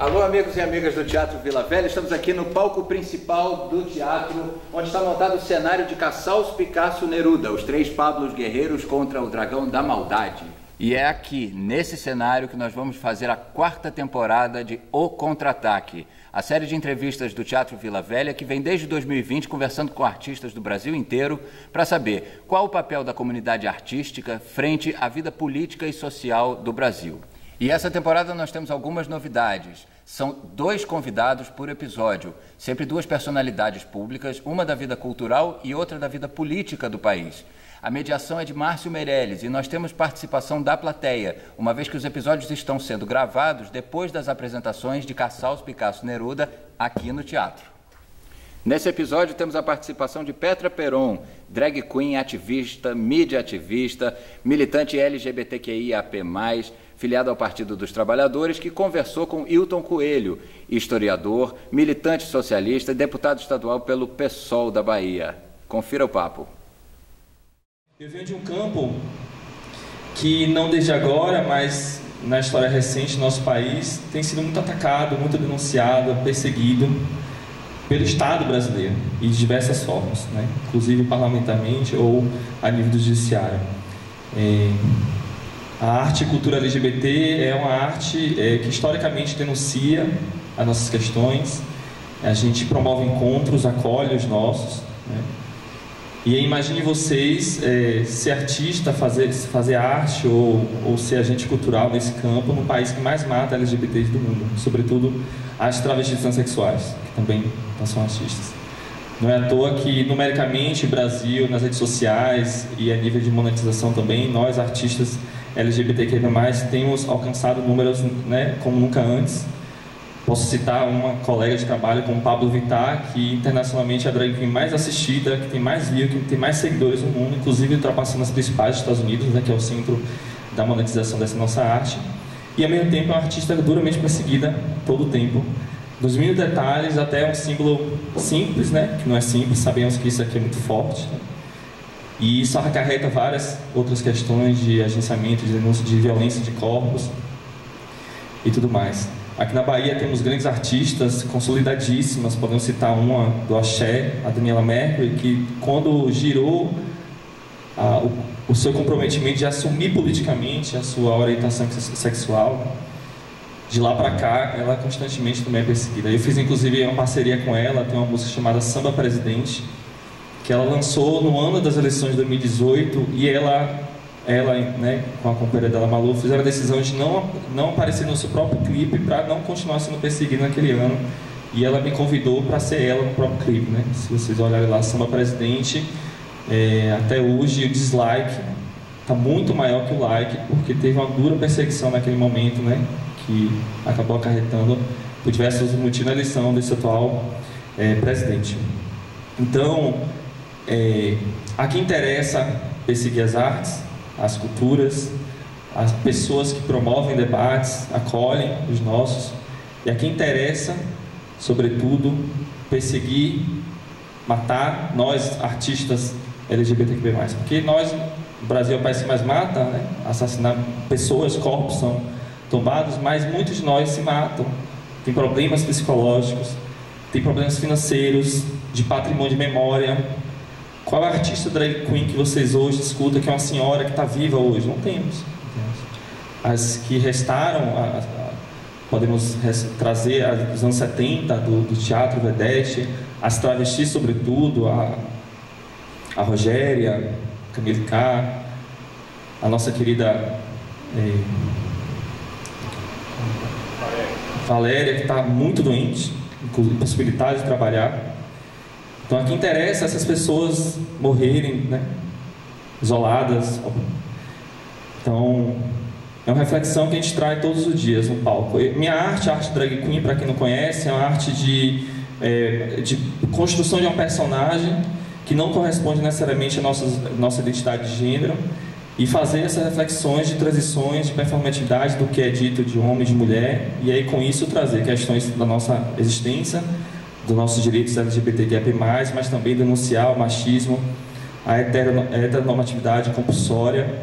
Alô, amigos e amigas do Teatro Vila Velha, estamos aqui no palco principal do teatro, onde está montado o cenário de Casals, Picasso, Neruda, os três Pablos guerreiros contra o dragão da maldade. E é aqui, nesse cenário, que nós vamos fazer a quarta temporada de O Contra-Ataque, a série de entrevistas do Teatro Vila Velha, que vem desde 2020 conversando com artistas do Brasil inteiro para saber qual o papel da comunidade artística frente à vida política e social do Brasil. E essa temporada nós temos algumas novidades. São 2 convidados por episódio, sempre 2 personalidades públicas, uma da vida cultural e outra da vida política do país. A mediação é de Márcio Meirelles e nós temos participação da plateia, uma vez que os episódios estão sendo gravados depois das apresentações de Casals, Picasso, Neruda aqui no teatro. Nesse episódio temos a participação de Petra Peron, drag queen, ativista, mídia ativista, militante LGBTQIAP+, filiado ao Partido dos Trabalhadores, que conversou com Hilton Coelho, historiador, militante socialista e deputado estadual pelo PSOL da Bahia. Confira o papo. Eu venho de um campo que, não desde agora, mas na história recente do nosso país, tem sido muito atacado, muito denunciado, perseguido pelo Estado brasileiro e de diversas formas, né? Inclusive parlamentarmente ou a nível do judiciário. A arte e cultura LGBT é uma arte que historicamente denuncia as nossas questões. A gente promove encontros, acolhe os nossos, né? E imagine vocês ser artista, fazer arte ou ser agente cultural nesse campo no país que mais mata LGBTs do mundo, sobretudo as travestis transexuais, que também não são artistas. Não é à toa que, numericamente, o Brasil, nas redes sociais e a nível de monetização também, nós, artistas LGBTQIA+, temos alcançado números, né, como nunca antes. Posso citar uma colega de trabalho como Pablo Vittar, que internacionalmente é a drag queen mais assistida, que tem mais views, que tem mais seguidores no mundo, inclusive ultrapassando as principais dos Estados Unidos, né, que é o centro da monetização dessa nossa arte. E, ao mesmo tempo, é uma artista duramente perseguida todo o tempo. Dos mil detalhes até um símbolo simples, né, que não é simples, sabemos que isso aqui é muito forte, né? E isso acarreta várias outras questões de agenciamento, de denúncia de violência de corpos e tudo mais. Aqui na Bahia temos grandes artistas consolidadíssimas, podemos citar uma do Axé, a Daniela Mercury, que quando girou o seu comprometimento de assumir politicamente a sua orientação sexual, de lá para cá, ela constantemente também é perseguida. Eu fiz inclusive uma parceria com ela, tem uma música chamada Samba Presidente, que ela lançou no ano das eleições de 2018, e ela, né, com a companheira dela, Malu, fizeram a decisão de não aparecer no seu próprio clipe para não continuar sendo perseguida naquele ano. E ela me convidou para ser ela no próprio clipe, né? Se vocês olharem lá, Samba Presidente, até hoje o dislike está muito maior que o like, porque teve uma dura perseguição naquele momento, né? Que acabou acarretando por diversos motivos na eleição desse atual presidente. Então, a quem interessa perseguir as artes, as culturas, as pessoas que promovem debates, acolhem os nossos, e a quem interessa, sobretudo, perseguir, matar nós, artistas LGBTQ+. Porque nós, o Brasil é o país que mais mata, né? Assassinar pessoas, corpos são tombados, mas muitos de nós se matam. Tem problemas psicológicos, tem problemas financeiros, de patrimônio de memória. Qual artista drag queen que vocês hoje escutam que é uma senhora que está viva hoje? Não temos. As que restaram, podemos trazer dos anos 70, do teatro Vedete, as travestis sobretudo, a Rogéria, Camille K, a nossa querida Valéria, que está muito doente, impossibilitada de trabalhar. Então, aqui interessa essas pessoas morrerem, né, isoladas. Então, é uma reflexão que a gente traz todos os dias no palco. Minha arte, a arte drag queen, para quem não conhece, é uma arte de construção de um personagem que não corresponde necessariamente à nossa identidade de gênero, e fazer essas reflexões de transições, de performatividade do que é dito de homem e de mulher, e aí com isso trazer questões da nossa existência, dos nossos direitos LGBTQIA+, mas também denunciar o machismo, a heteronormatividade compulsória,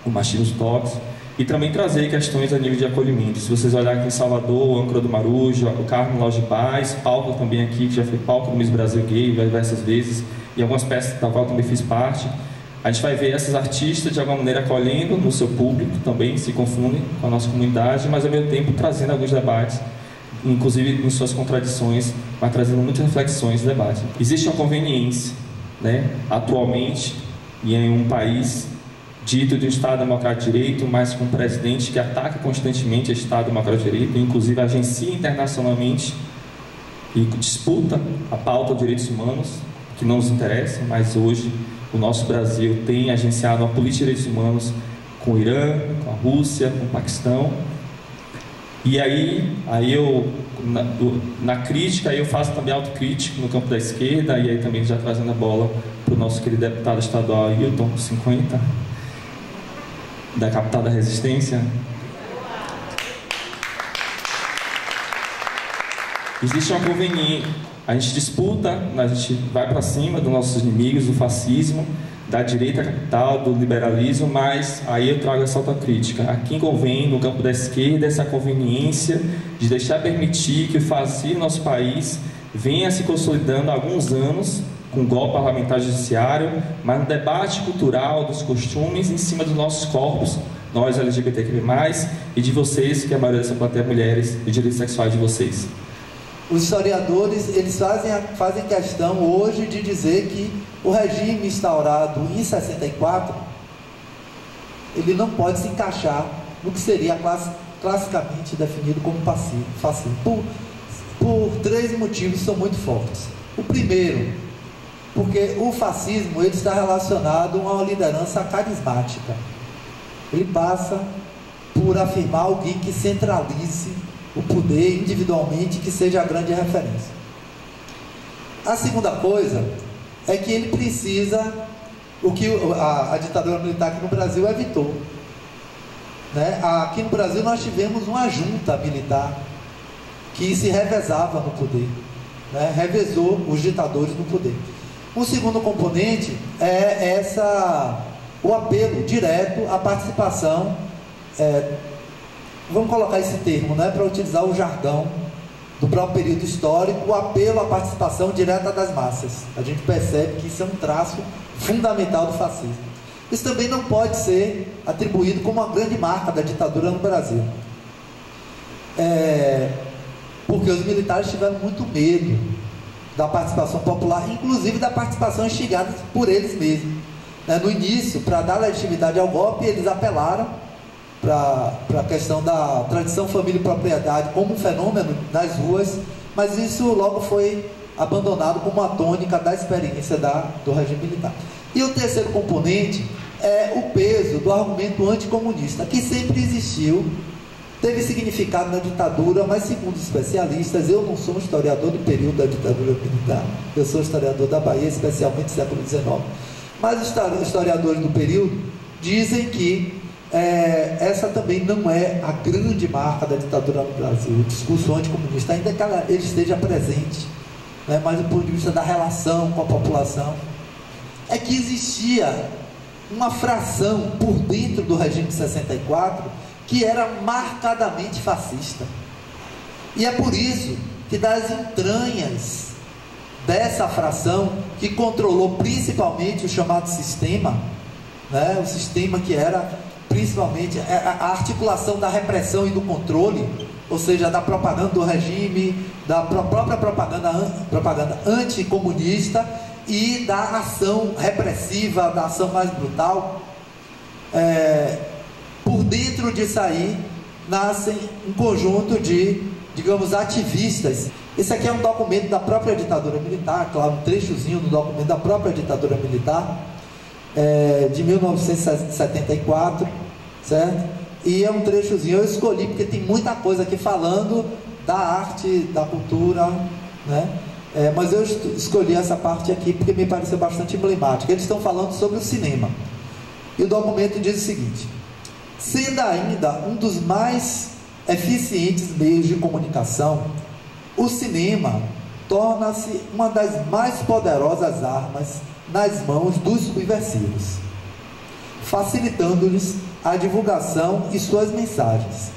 o machismo tóxico, e também trazer questões a nível de acolhimento. Se vocês olharem aqui em Salvador, Âncora do Marujo, o Carmo Logibais, palco também aqui, que já foi palco do Miss Brasil Gay diversas vezes, e algumas peças da qual também fiz parte, a gente vai ver essas artistas de alguma maneira acolhendo no seu público, também se confundem com a nossa comunidade, mas ao mesmo tempo trazendo alguns debates, inclusive em suas contradições, mas trazendo muitas reflexões e debates. Existe uma conveniência, né, atualmente, e em um país dito de um Estado Democrático de Direito, mas com um presidente que ataca constantemente o Estado Democrático de Direito, inclusive agencia internacionalmente e disputa a pauta de direitos humanos, que não nos interessa, mas hoje o nosso Brasil tem agenciado uma política de direitos humanos com o Irã, com a Rússia, com o Paquistão. E aí eu, na crítica, eu faço também autocrítica no campo da esquerda, e aí também já trazendo a bola para o nosso querido deputado estadual Hilton 50, da capital da resistência. Existe uma conveniência, a gente disputa, a gente vai para cima dos nossos inimigos, do fascismo, da direita capital, do liberalismo, mas aí eu trago essa autocrítica. A quem convém, no campo da esquerda, essa conveniência de deixar permitir que o fascismo no nosso país venha se consolidando há alguns anos, com o golpe parlamentar judiciário, mas no debate cultural dos costumes em cima dos nossos corpos, nós LGBTQ+, e de vocês, que a maioria dessa plateia é mulheres, e direitos sexuais de vocês. Os historiadores, eles fazem questão hoje de dizer que o regime instaurado em 64, ele não pode se encaixar no que seria classicamente definido como fascismo, por três motivos que são muito fortes. O primeiro, porque o fascismo ele está relacionado a uma liderança carismática. Ele passa por afirmar alguém que centralize o poder individualmente, que seja a grande referência. A segunda coisa é que ele precisa, o que a ditadura militar aqui no Brasil evitou, né? Aqui no Brasil nós tivemos uma junta militar que se revezava no poder, né? Revezou os ditadores no poder. Um segundo componente é o apelo direto à participação, vamos colocar esse termo, né, para utilizar o jargão do próprio período histórico, o apelo à participação direta das massas. A gente percebe que isso é um traço fundamental do fascismo. Isso também não pode ser atribuído como uma grande marca da ditadura no Brasil, porque os militares tiveram muito medo da participação popular, inclusive da participação instigada por eles mesmos. No início, para dar legitimidade ao golpe, eles apelaram para a questão da tradição, família e propriedade como um fenômeno nas ruas, mas isso logo foi abandonado como uma tônica da experiência do regime militar. E o terceiro componente é o peso do argumento anticomunista, que sempre existiu, teve significado na ditadura, mas segundo os especialistas, eu não sou um historiador do período da ditadura militar, eu sou historiador da Bahia, especialmente do século XIX, mas os historiadores do período dizem que essa também não é a grande marca da ditadura no Brasil, o discurso anticomunista, ainda que ele esteja presente, né, mas do ponto de vista da relação com a população, é que existia uma fração por dentro do regime de 64 que era marcadamente fascista. E é por isso que das entranhas dessa fração, que controlou principalmente o chamado sistema, né, o sistema que era principalmente a articulação da repressão e do controle, ou seja, da propaganda do regime, da própria propaganda anticomunista e da ação repressiva, da ação mais brutal. Por dentro disso aí nascem um conjunto de, digamos, ativistas. Esse aqui é um documento da própria ditadura militar, claro, um trechozinho do documento da própria ditadura militar, de 1974, certo? E é um trechozinho, eu escolhi porque tem muita coisa aqui falando da arte, da cultura, né? Mas eu escolhi essa parte aqui porque me pareceu bastante emblemática. Eles estão falando sobre o cinema. E o documento diz o seguinte: sendo ainda um dos mais eficientes meios de comunicação, o cinema torna-se uma das mais poderosas armas nas mãos dos subversivos, facilitando-lhes a divulgação e suas mensagens.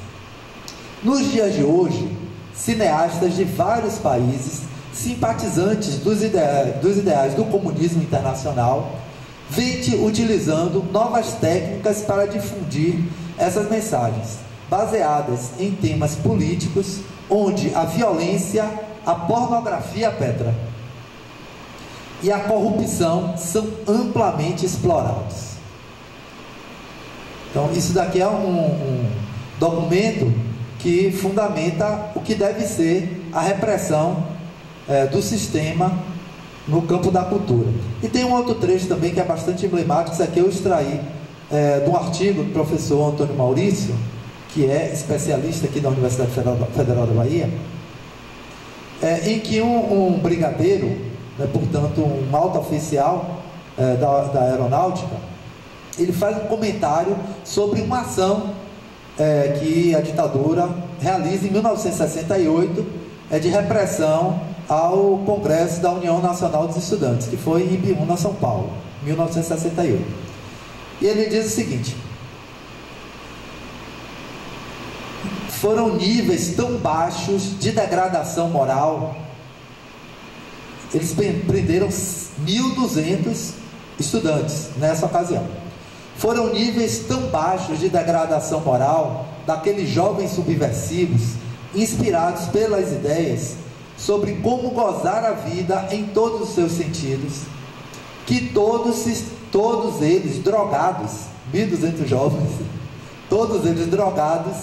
Nos dias de hoje, cineastas de vários países, simpatizantes dos ideais do comunismo internacional, vêm utilizando novas técnicas para difundir essas mensagens, baseadas em temas políticos, onde a violência, a pornografia, Petra, e a corrupção são amplamente explorados. Então, isso daqui é um documento que fundamenta o que deve ser a repressão do sistema no campo da cultura. E tem um outro trecho também que é bastante emblemático. Isso aqui eu extraí de um artigo do professor Antônio Maurício, que é especialista aqui da Universidade Federal da Bahia, em que um brigadeiro, portanto um alto oficial da aeronáutica, ele faz um comentário sobre uma ação que a ditadura realiza em 1968 de repressão ao Congresso da União Nacional dos Estudantes, que foi em Ibiúna, São Paulo, 1968. E ele diz o seguinte: foram níveis tão baixos de degradação moral. Eles prenderam 1.200 estudantes nessa ocasião. Foram níveis tão baixos de degradação moral daqueles jovens subversivos, inspirados pelas ideias sobre como gozar a vida em todos os seus sentidos, que todos eles drogados, 1.200 jovens, todos eles drogados,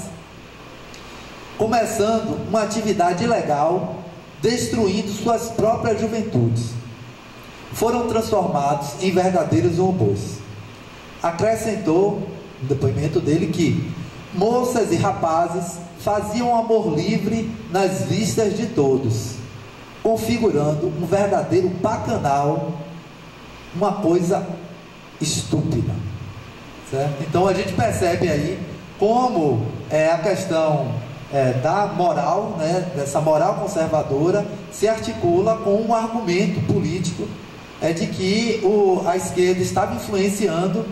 começando uma atividade ilegal, destruindo suas próprias juventudes, foram transformados em verdadeiros robôs. Acrescentou no depoimento dele que moças e rapazes faziam amor livre nas vistas de todos, configurando um verdadeiro bacanal, uma coisa estúpida, certo? Então a gente percebe aí como a questão da moral, dessa moral conservadora, se articula com um argumento político de que a esquerda estava influenciando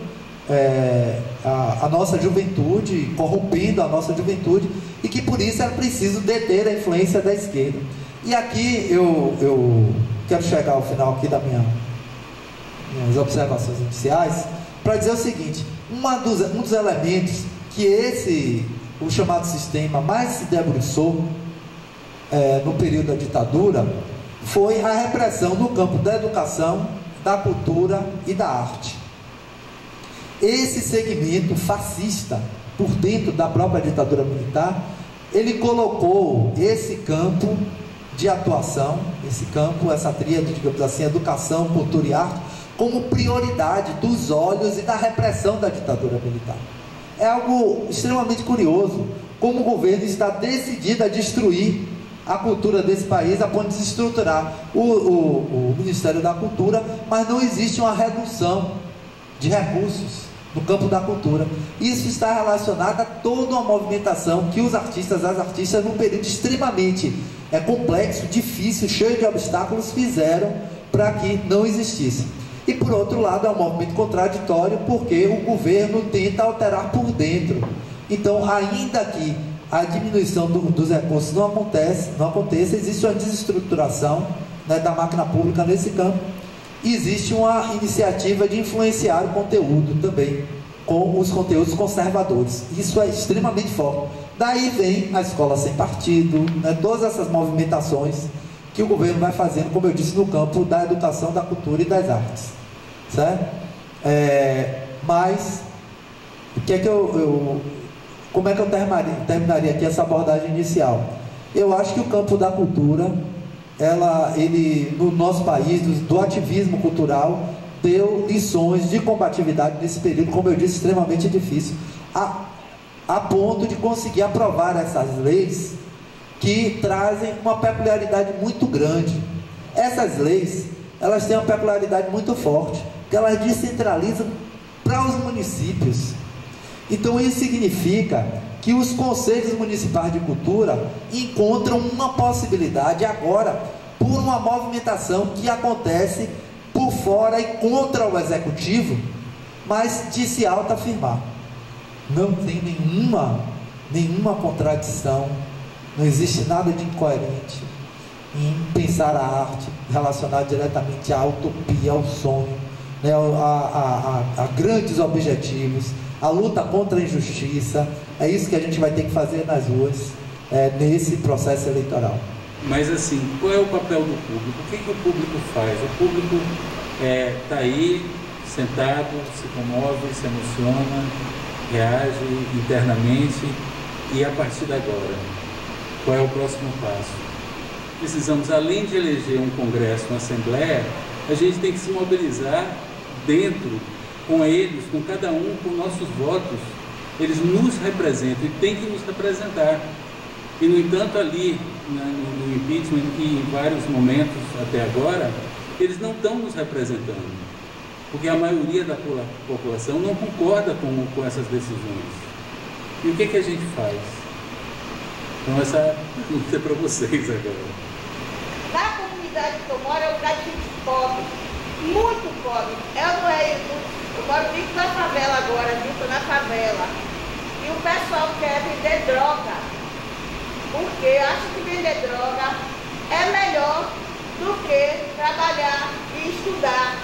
a nossa juventude, corrompendo a nossa juventude, e que por isso era preciso deter a influência da esquerda. E aqui eu quero chegar ao final aqui das minhas observações iniciais, para dizer o seguinte: um dos elementos que o chamado sistema mais se debruçou no período da ditadura foi a repressão no campo da educação, da cultura e da arte. Esse segmento fascista, por dentro da própria ditadura militar, ele colocou esse campo de atuação, essa tríade, digamos assim, educação, cultura e arte, como prioridade dos olhos e da repressão da ditadura militar. É algo extremamente curioso, como o governo está decidido a destruir a cultura desse país, a ponto de desestruturar o Ministério da Cultura, mas não existe uma redução de recursos no campo da cultura. Isso está relacionado a toda uma movimentação que as artistas, num período extremamente complexo, difícil, cheio de obstáculos, fizeram para que não existisse. E por outro lado, é um movimento contraditório, porque o governo tenta alterar por dentro. Então, ainda que a diminuição dos recursos não aconteça, existe uma desestruturação da máquina pública nesse campo. Existe uma iniciativa de influenciar o conteúdo também, com os conteúdos conservadores. Isso é extremamente forte. Daí vem a escola sem partido, todas essas movimentações que o governo vai fazendo, como eu disse, no campo da educação, da cultura e das artes, certo? Mas o que é que como é que eu terminaria aqui essa abordagem inicial? Eu acho que o campo da cultura, ele no nosso país, do ativismo cultural, deu lições de combatividade nesse período, como eu disse, extremamente difícil, a ponto de conseguir aprovar essas leis que trazem uma peculiaridade muito grande. Essas leis, elas têm uma peculiaridade muito forte, que elas descentralizam para os municípios. Então isso significa que os conselhos municipais de cultura encontram uma possibilidade agora, por uma movimentação que acontece por fora e contra o executivo, mas de se autoafirmar, não tem nenhuma contradição, não existe nada de incoerente em pensar a arte relacionada diretamente à utopia, ao sonho, né, a grandes objetivos, a luta contra a injustiça. É isso que a gente vai ter que fazer nas ruas, nesse processo eleitoral. Mas assim, qual é o papel do público? O que o público faz? O público está aí, sentado, se comove, se emociona, reage internamente. E a partir de agora, qual é o próximo passo? Precisamos, além de eleger um congresso, uma assembleia, a gente tem que se mobilizar dentro, com eles, com cada um, com nossos votos. Eles nos representam e têm que nos representar. E, no entanto, ali, no impeachment e em vários momentos até agora, eles não estão nos representando, porque a maioria da população não concorda com essas decisões. E o que a gente faz? Então, essa pergunta é para vocês agora. Na comunidade que eu moro é um lugar de gente pobre, muito pobre. Eu moro dentro da favela agora, estou na favela. E o pessoal quer vender droga, porque acha que vender droga é melhor do que trabalhar e estudar.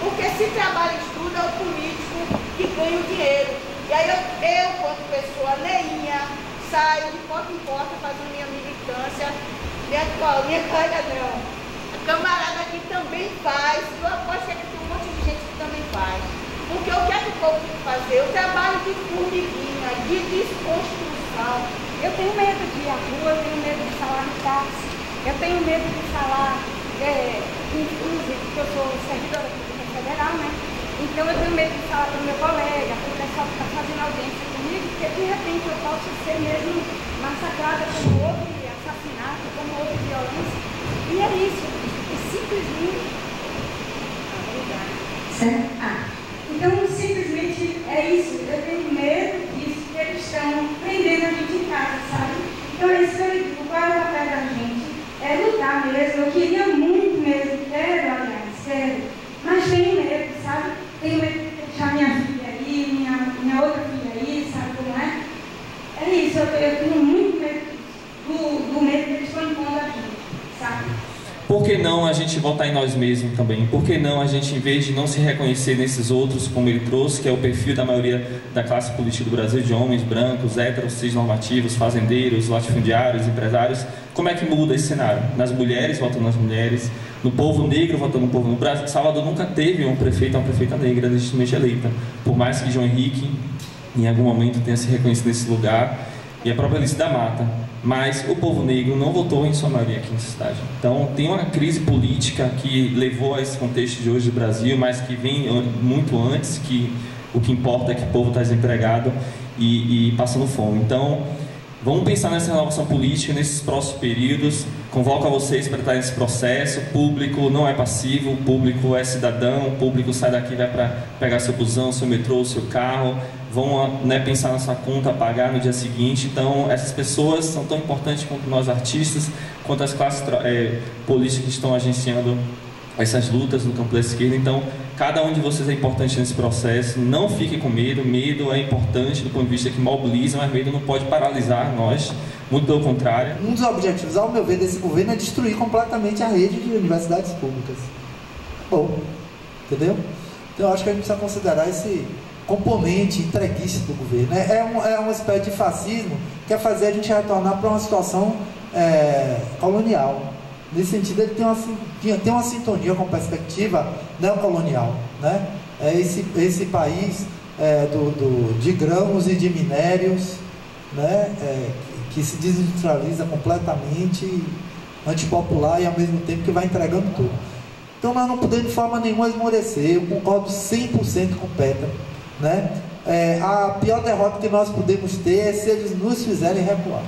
Porque se trabalha e estuda, é o político que ganha o dinheiro. E aí eu quanto pessoa neinha, saio de porta em porta fazendo minha militância. Minha colega não. A camarada aqui também faz. Eu aposto que tem um monte de gente que também faz. Porque o que é que o povo tem que fazer? O trabalho de formiguinha, de desconstrução. Eu tenho medo de ir à rua, eu tenho medo de falar no táxi, eu tenho medo de falar, inclusive, porque eu sou servidora pública federal, né? Então eu tenho medo de falar para o meu colega, para o pessoal que está fazendo audiência comigo, porque de repente eu posso ser mesmo massacrada como outro assassinato, como outra violência. E é isso, e simplesmente... Certo? Então simplesmente é isso, eu tenho medo disso, que eles estão prendendo a gente em casa, sabe? Então é isso que eu digo, qual é o papel da gente? É lutar mesmo, eu queria muito mesmo, quero, mas tenho medo, sabe? Tenho medo de deixar minha filha aí, minha outra filha aí, sabe como é? É isso, eu tenho muito medo do medo que eles estão impondo a gente, sabe? Por que não a gente votar em nós mesmos também? Por que não a gente, em vez de não se reconhecer nesses outros, como ele trouxe, que é o perfil da maioria da classe política do Brasil, de homens brancos, héteros, cisnormativos, fazendeiros, latifundiários, empresários, como é que muda esse cenário? Nas mulheres, votando nas mulheres, no povo negro, votando no povo. No Brasil, Salvador nunca teve um prefeito ou uma prefeita negra legitimamente eleita, por mais que João Henrique, em algum momento, tenha se reconhecido nesse lugar, e a própria Alice da Mata. Mas o povo negro não votou em sua maioria aqui nessa cidade. Então tem uma crise política que levou a esse contexto de hoje do Brasil, mas que vem muito antes, que o que importa é que o povo está desempregado e passando fome. Então vamos pensar nessa renovação política nesses próximos períodos. Convoco a vocês para estar nesse processo. O público não é passivo, o público é cidadão, o público sai daqui e vai para pegar seu busão, seu metrô, seu carro, vão pensar na sua conta, pagar no dia seguinte. Então essas pessoas são tão importantes quanto nós artistas, quanto as classes políticas que estão agenciando essas lutas no campo da esquerda. Então cada um de vocês é importante nesse processo. Não fique com medo. Medo é importante do ponto de vista que mobiliza, mas medo não pode paralisar nós, muito pelo contrário. Um dos objetivos, ao meu ver, desse governo é destruir completamente a rede de universidades públicas. Bom, entendeu? Então eu acho que a gente precisa considerar esse componente entreguista do governo. É uma espécie de fascismo que quer fazer a gente retornar para uma situação colonial. Nesse sentido, ele tem uma sintonia com perspectiva neocolonial, né? É esse país de grãos e de minérios, né? Que se desindustrializa completamente, antipopular e ao mesmo tempo que vai entregando tudo. Então nós não podemos de forma nenhuma esmorecer. Eu concordo 100% com o Petra, né? A pior derrota que nós podemos ter é se eles nos fizerem recuar.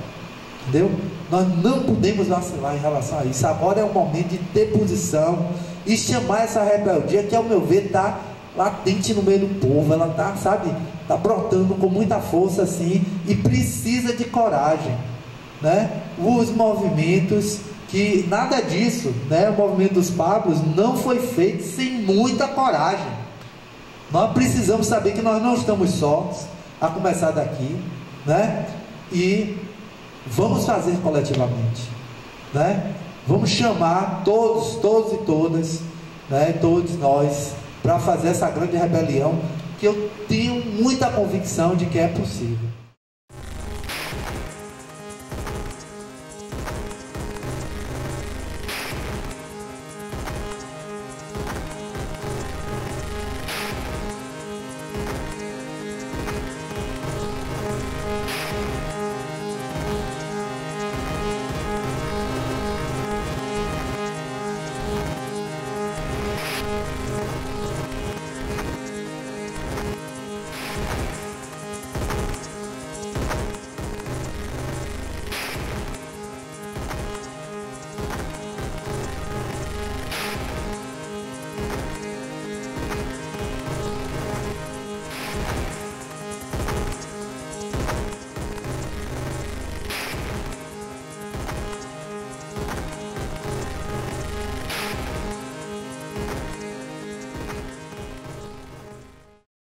Entendeu? Nós não podemos vacilar em relação a isso. Agora é o momento de ter posição e chamar essa rebeldia que, ao meu ver, está latente no meio do povo. Ela está, está brotando com muita força assim e precisa de coragem, né? Os movimentos que nada disso, né? O movimento dos Pablos não foi feito sem muita coragem. Nós precisamos saber que nós não estamos sós. a começar daqui, né? E vamos fazer coletivamente, né? Vamos chamar todos e todas, né? Todos nós, para fazer essa grande rebelião, que eu tenho muita convicção de que é possível.